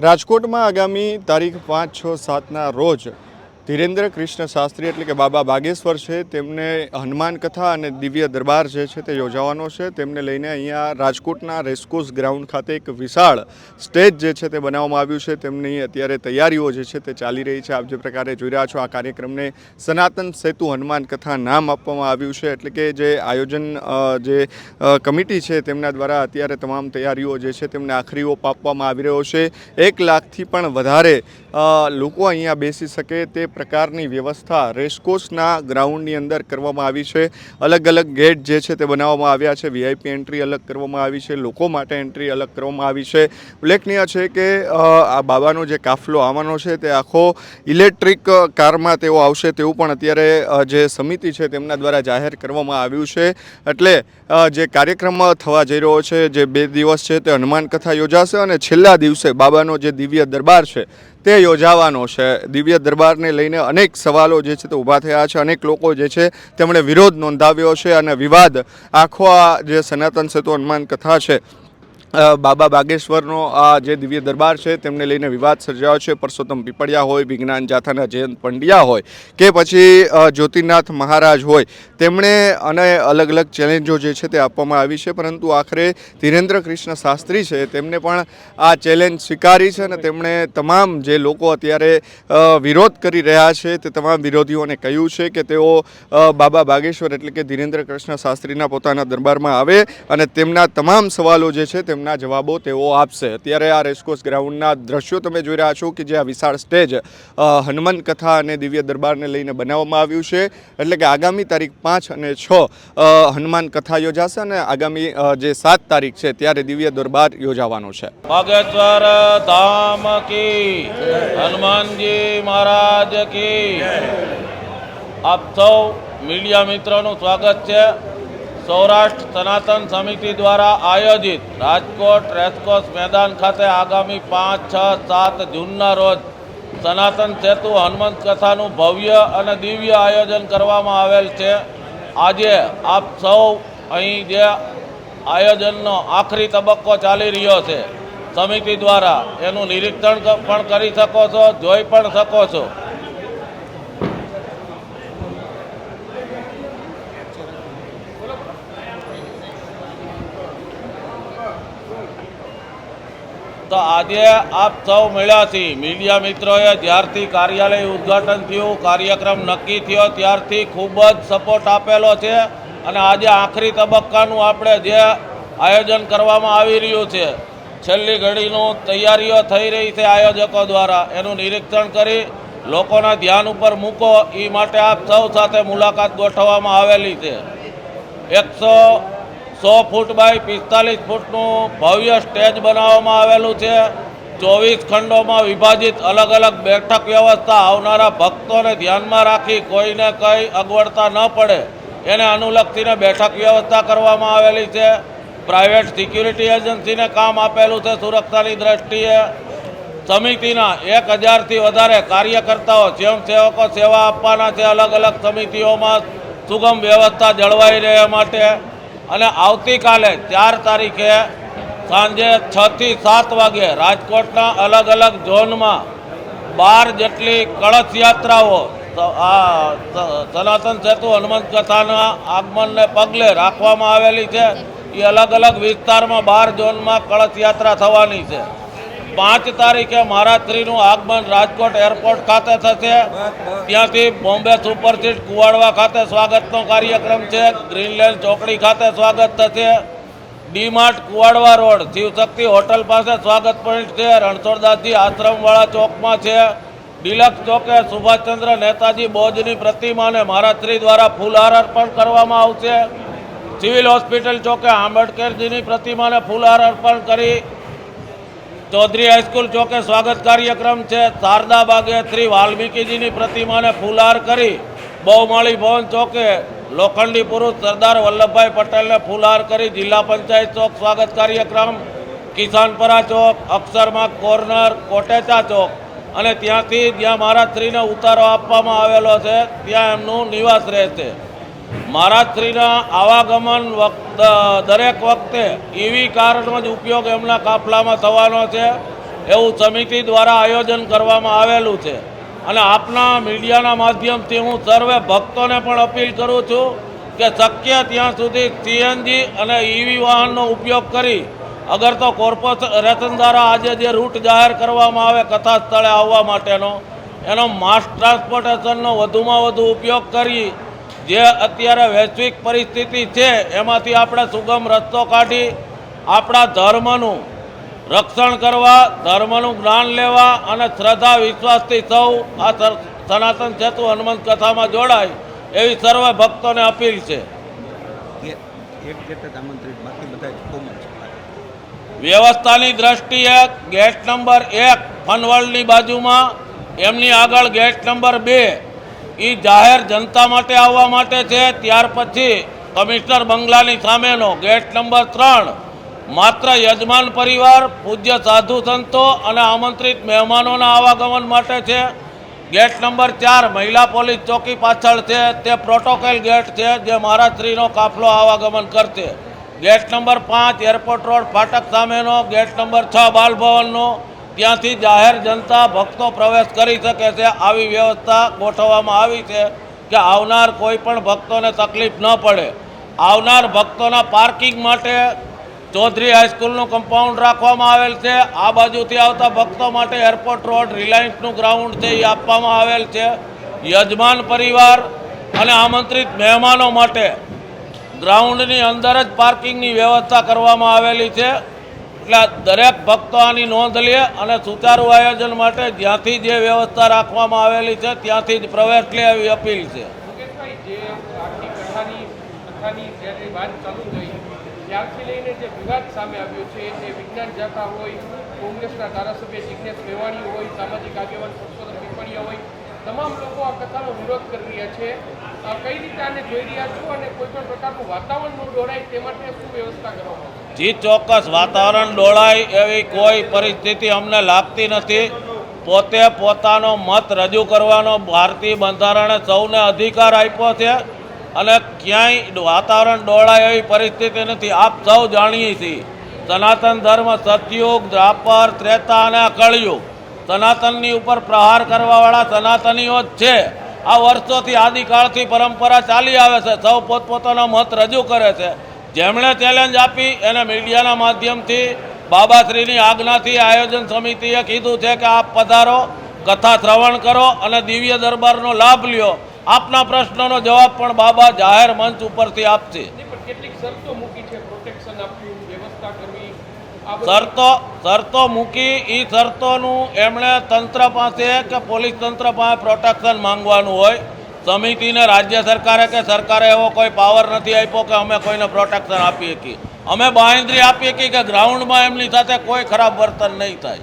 રાજકોટમાં આગામી તારીખ 5, 6, 7ના રોજ ધીરેન્દ્ર કૃષ્ણ શાસ્ત્રી એટલે કે બાબા બાગેશ્વર છે તેમને હનુમાન કથા અને દિવ્ય દરબાર જે છે તે યોજાવાનો છે। તેમને લઈને અહીંયા રાજકોટના રેસકોર્સ ગ્રાઉન્ડ ખાતે એક વિશાળ સ્ટેજ જે છે તે બનાવવામાં આવ્યું છે। તેમની અત્યારે તૈયારીઓ જે છે તે ચાલી રહી છે। આપ જે પ્રકારે જોઈ રહ્યા છો આ કાર્યક્રમને સનાતન સેતુ હનુમાન કથા નામ આપવામાં આવ્યું છે, એટલે કે જે આયોજન જે કમિટી છે તેમના દ્વારા અત્યારે તમામ તૈયારીઓ જે છે તેમને આખરી ઓપ આપવામાં આવી રહ્યો છે। 1 લાખથી પણ વધારે લોકો અહીંયા બેસી શકે તે પ્રકારની વ્યવસ્થા રેસકોર્સના ગ્રાઉન્ડની અંદર કરવામાં આવી છે। અલગ અલગ ગેટ જે છે તે બનાવવામાં આવ્યા છે, વીઆઈપી એન્ટ્રી અલગ કરવામાં આવી છે, લોકો માટે એન્ટ્રી અલગ કરવામાં આવી છે। ઉલ્લેખનીય છે કે આ બાબાનો જે કાફલો આવવાનો છે તે આખો ઇલેક્ટ્રિક કારમાં તેઓ આવશે તેવું પણ અત્યારે જે સમિતિ છે તેમના દ્વારા જાહેર કરવામાં આવ્યું છે। એટલે જે કાર્યક્રમ થવા જઈ રહ્યો છે, જે 2 દિવસ છે તે હનુમાન કથા યોજાશે અને છેલ્લા દિવસે બાબાનો જે દિવ્ય દરબાર છે તે યોજાવાનો છે। દિવ્ય દરબારને લઈને અનેક સવાલો જે છે તે ઊભા થયા છે, અનેક લોકો જે છે તેમણે વિરોધ નોંધાવ્યો છે અને વિવાદ આખો આ જે સનાતન સેતુ હનુમાન કથા છે બાબા બાગેશ્વરનો આ જે દિવ્ય દરબાર છે તેમને લઈને વિવાદ સર્જાયો છે। પરસોત્તમ પીપળિયા હોય, વિજ્ઞાન જાથાના જયંત પંડ્યા હોય કે પછી જ્યોતિનાથ મહારાજ હોય, તેમણે અને અલગ અલગ ચેલેન્જો જે છે તે આપવામાં આવી છે, પરંતુ આખરે ધીરેન્દ્ર કૃષ્ણ શાસ્ત્રી છે તેમને પણ આ ચેલેન્જ સ્વીકારી છે અને તેમણે તમામ જે લોકો અત્યારે વિરોધ કરી રહ્યા છે તે તમામ વિરોધીઓને કહ્યું છે કે તેઓ બાબા બાગેશ્વર એટલે કે ધીરેન્દ્ર કૃષ્ણ શાસ્ત્રીના પોતાના દરબારમાં આવે અને તેમના તમામ સવાલો જે છે તેમના જવાબો તેઓ આપશે। અત્યારે આ રેસકોર્સ ગ્રાઉન્ડના દ્રશ્યો તમે જોઈ રહ્યા છો કે જે આ વિશાળ સ્ટેજ હનુમાન કથા અને દિવ્ય દરબારને લઈને બનાવવામાં આવ્યું છે। એટલે કે આગામી તારીખ 5 અને 6 હનુમાન કથા યોજાશે અને આગામી જે 7 તારીખ છે ત્યારે દિવ્ય દરબાર યોજાવાનો છે। બાગેશ્વર ધામ કી, હનુમાનજી મહારાજ કી। આપ સૌ મીડિયા મિત્રોનું સ્વાગત છે। સૌરાષ્ટ્ર સનાતન સમિતિ દ્વારા આયોજિત રાજકોટ રેસકોર્સ મેદાન ખાતે આગામી 5, 6, 7 જૂનના રોજ સનાતન સેતુ હનુમંત કથાનું ભવ્ય અને દિવ્ય આયોજન કરવામાં આવેલ છે। આજે આપ સૌ અહીં જે આયોજનનો આખરી તબક્કો ચાલી રહ્યો છે સમિતિ દ્વારા એનું નિરીક્ષણ પણ કરી શકો છો, જોઈ પણ શકો છો। તો આજે આપ સૌ મળ્યા છીએ મીડિયા મિત્રોએ જ્યારથી કાર્યાલય ઉદ્ઘાટન થયું, કાર્યક્રમ નક્કી થયો ત્યારથી ખૂબ જ સપોર્ટ આપેલો છે અને આજે આખરી તબક્કાનું આપણે જે આયોજન કરવામાં આવી રહ્યું છે, છેલ્લી ઘડીનું તૈયારીઓ થઈ રહી છે આયોજકો દ્વારા, એનું નિરીક્ષણ કરી લોકોના ધ્યાન ઉપર મૂકો એ માટે આપ સૌ સાથે મુલાકાત ગોઠવવામાં આવેલી છે। 100 ફૂટ બાય 45 ફૂટનું ભવ્ય સ્ટેજ બનાવવામાં આવેલું છે। 24 ખંડોમાં વિભાજિત અલગ અલગ બેઠક વ્યવસ્થા આવનારા ભક્તોને ધ્યાનમાં રાખી કોઈને કંઈ અગવડતા ન પડે એને અનુલક્ષીને બેઠક વ્યવસ્થા કરવામાં આવેલી છે। પ્રાઇવેટ સિક્યુરિટી એજન્સીને કામ આપેલું છે સુરક્ષાની દ્રષ્ટિએ। સમિતિના 1000થી વધારે કાર્યકર્તાઓ સ્વયંસેવકો સેવા આપવાના છે અલગ અલગ સમિતિઓમાં સુગમ વ્યવસ્થા જળવાઈ રહે માટે। અને આવતીકાલે 4 તારીખે સાંજે 6 થી 7 વાગે રાજકોટના અલગ અલગ ઝોનમાં 12 જેટલી કળશ યાત્રાઓ સનાતન સેતુ હનુમંત કથાના આગમનને પગલે રાખવામાં આવેલી છે। એ અલગ અલગ વિસ્તારમાં 12 ઝોનમાં કળશ યાત્રા થવાની છે। 5 તારીખે મહારાજશ્રીનું આગમન રાજકોટ એરપોર્ટ ખાતે થશે। ત્યાંથી બોમ્બે સુપરસીટ કુવાડવા ખાતે સ્વાગતનો કાર્યક્રમ છે। ગ્રીનલેન્ડ ચોકડી ખાતે સ્વાગત થશે। ડીમાર્ટ કુવાડવા રોડ શિવશક્તિ હોટલ પાસે સ્વાગત પોઈન્ટ છે। રણછોડદાસજી આશ્રમવાળા ચોકમાં છે। ડિલક્સ ચોકે સુભાષચંદ્ર નેતાજી બોઝની પ્રતિમાને મહારાજશ્રી દ્વારા ફૂલહાર અર્પણ કરવામાં આવશે। સિવિલ હોસ્પિટલ ચોકે આંબેડકરજીની પ્રતિમાને ફૂલહાર અર્પણ કરી ચૌધરી હાઈસ્કૂલ ચોકે સ્વાગત કાર્યક્રમ છે। શારદા બાગે શ્રી વાલ્મીકીજીની પ્રતિમાને ફૂલહાર કરી બહુમાળી ભવન ચોકે લોખંડી પુરુષ સરદાર વલ્લભભાઈ પટેલને ફૂલહાર કરી જિલ્લા પંચાયત ચોક સ્વાગત કાર્યક્રમ। કિસાનપરા ચોક, અક્ષરમાર્ગ કોર્નર, કોટેચા ચોક અને ત્યાંથી જ્યાં મહારાજશ્રીને ઉતારો આપવામાં આવેલો છે ત્યાં એમનું નિવાસ રહેશે। મહારાજશ્રીના આવાગમન દરેક વખતે ઈવી કારનો જ ઉપયોગ એમના કાફલામાં થવાનો છે। એવું સમિતિ દ્વારા આયોજન કરવામાં આવેલું છે. અને આપના મીડિયાના માધ્યમથી હું સર્વે ભક્તોને પણ અપીલ કરું છું કે શક્ય ત્યાં સુધી સીએનજી અને ઈવી વાહનનો ઉપયોગ કરી, અગર તો કોર્પોરેશન દ્વારા આજે જે રૂટ જાહેર કરવામાં આવે કથા સ્થળે આવવા માટેનો, એનો માસ ટ્રાન્સપોર્ટેશનનો વધુમાં વધુ ઉપયોગ કરી જે અત્યારે વૈશ્વિક પરિસ્થિતિ છે એમાંથી આપણે સુગમ રસ્તો કાઢી આપણા ધર્મનું રક્ષણ કરવા, ધર્મનું જ્ઞાન લેવા અને શ્રદ્ધા વિશ્વાસથી સૌ આ સનાતન સેતુ હનુમંત કથામાં જોડાય એવી સર્વે ભક્તોને અપીલ છે. એક ગેટ જ આમંત્રિત, બાકી બધા કોમન છે. વ્યવસ્થાની દ્રષ્ટિએ ગેટ નંબર 1 ફનવર્લ્ડની બાજુમાં, એમની આગળ ગેટ નંબર 2 એ જાહેર જનતા માટે આવવા માટે છે. ત્યાર પછી કમિશનર બંગલાની સામેનો ગેટ નંબર 3 માત્ર યજમાન પરિવાર, પૂજ્ય સાધુ સંતો અને આમંત્રિત મહેમાનોના આવાગમન માટે છે. ગેટ નંબર 4 મહિલા પોલીસ ચોકી પાછળ છે, તે પ્રોટોકોલ ગેટ છે જે મહારાજશ્રીનો કાફલો આવાગમન કરશે. ગેટ નંબર 5 એરપોર્ટ રોડ ફાટક સામેનો, ગેટ નંબર 6 બાલભવનનો, ત્યાંથી જાહેર જનતા ભક્તો પ્રવેશ કરી શકે છે. આવી વ્યવસ્થા ગોઠવવામાં આવી છે કે આવનાર કોઈ પણ ભક્તોને તકલીફ ન પડે. આવનાર ભક્તોના પાર્કિંગ માટે ચૌધરી હાઈસ્કૂલનું કમ્પાઉન્ડ રાખવામાં આવેલ છે. આ બાજુથી આવતા ભક્તો માટે એરપોર્ટ રોડ રિલાયન્સનું ગ્રાઉન્ડ છે એ આપવામાં આવેલ છે. યજમાન પરિવાર અને આમંત્રિત મહેમાનો માટે ગ્રાઉન્ડની અંદર જ પાર્કિંગની વ્યવસ્થા કરવામાં આવેલી છે. એટલે દરેક ભક્તો આની નોંધ લે અને સુચારુ આયોજન માટે જ્યાંથી જે વ્યવસ્થા રાખવામાં આવેલી છે ત્યાંથી જ પ્રવેશ લે એવી અપીલ છે. ત્યારથી લઈને જે વિવાદ સામે આવ્યો છે તે વિજ્ઞાન જાથા હોય, કોંગ્રેસના ધારાસભ્ય જિજ્ઞેશ મેવાણી હોય, સામાજિક આગેવાન પરસોત્તમ પીપળિયા હોય, તમામ લોકો આ કથાનો વિરોધ કરી રહ્યા છે. કઈ રીતે આને જોઈ રહ્યા છો અને કોઈ પણ પ્રકારનું વાતાવરણ ન દોડાય તે માટે શું વ્યવસ્થા કરવામાં આવે? જી ચોક્કસ, વાતાવરણ ડોળાય એવી કોઈ પરિસ્થિતિ અમને લાગતી નથી. પોતે પોતાનો મત રજૂ કરવાનો ભારતીય બંધારણે સૌને અધિકાર આપ્યો છે અને ક્યાંય વાતાવરણ ડોળાય એવી પરિસ્થિતિ નથી. આપ સૌ જાણીએ છીએ સનાતન ધર્મ સતયુગ, દ્વાપર, ત્રેતા અને કળયુગ, સનાતનની ઉપર પ્રહાર કરવાવાળા સનાતનીઓ જ છે. આ વર્ષોથી આદિકાળથી પરંપરા ચાલી આવે છે. સૌ પોતપોતાનો મત રજૂ કરે છે. જેમણે ચેલેન્જ આપી એને મીડિયાના માધ્યમથી બાબાશ્રીની આજ્ઞાથી આયોજન સમિતિએ કીધું છે કે આપ પધારો, કથા શ્રવણ કરો અને દિવ્ય દરબારનો લાભ લ્યો. આપના પ્રશ્નનો જવાબ પણ બાબા જાહેર મંચ ઉપરથી આપશે. કેટલીક શરતો મૂકી છે, પ્રોટેક્શન આપવું, વ્યવસ્થા કરવી, શરતો મૂકી. એ શરતોનું એમણે તંત્ર પાસે કે પોલીસ તંત્ર પાસે પ્રોટેક્શન માંગવાનું હોય. સમિતિને રાજ્ય સરકારે કે સરકારે એવો કોઈ પાવર નથી આપ્યો કે અમે કોઈને પ્રોટેક્શન આપી શકીએ. અમે બાંહેધરી આપી શકીએ કે ગ્રાઉન્ડમાં એમની સાથે કોઈ ખરાબ વર્તન નહીં થાય.